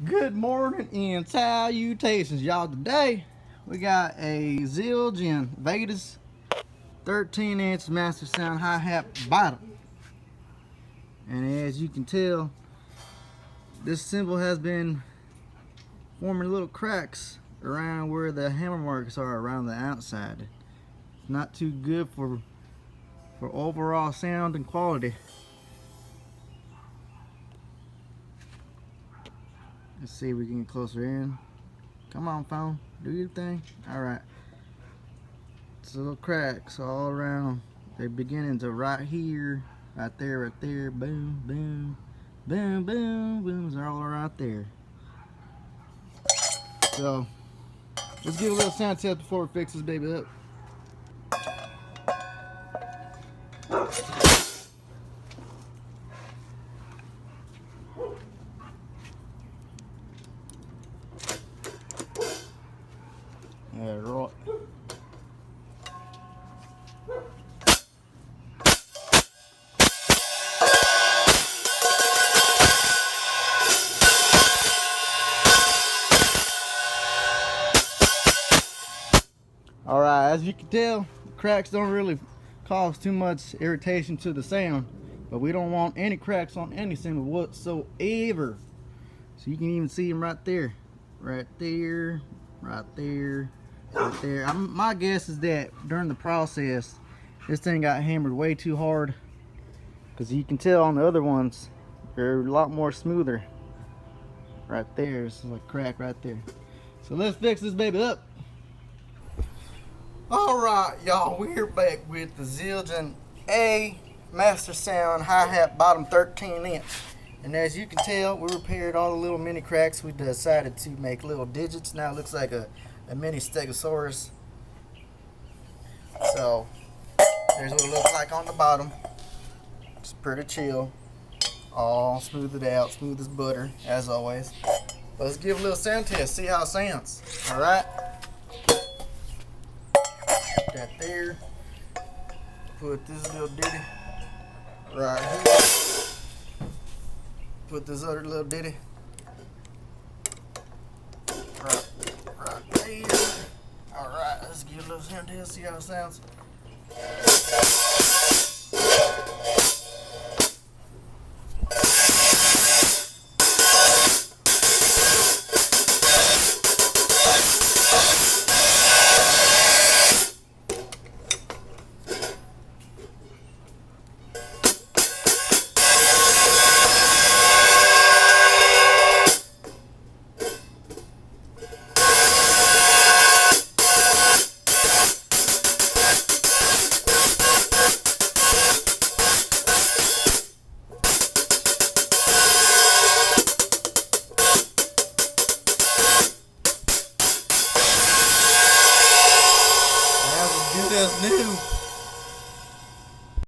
Good morning and salutations, y'all. Today we got a Zildjian Vegas 13-inch Mastersound hi-hat bottom, and as you can tell, this cymbal has been forming little cracks around where the hammer marks are around the outside. It's not too good for overall sound and quality. Let's see if we can get closer in. Come on, phone, do your thing. All right. It's little cracks all around. They're beginning to right here, right there, boom, boom, boom, boom, boom. They're all right there. So let's give a little sound test before we fix this baby up. All right. All right, as you can tell, cracks don't really cause too much irritation to the sound, but we don't want any cracks on any cymbal whatsoever. So you can even see them right there, right there, right there, right there. My guess is that during the process, this thing got hammered way too hard, because you can tell on the other ones, they're a lot more smoother. Right there, it's like a crack right there. So let's fix this baby up. Alright, y'all, we're back with the Zildjian A Mastersound hi-hat bottom 13-inch. And as you can tell, we repaired all the little mini cracks. We decided to make little digits. Now it looks like a mini stegosaurus. So, there's what it looks like on the bottom. It's pretty chill. All smoothed out, smooth as butter, as always. Let's give a little sound test, see how it sounds. Alright? That there. Put this little ditty right here. Put this other little ditty right there. Alright, let's give a little sound test, see how it sounds. Good as new.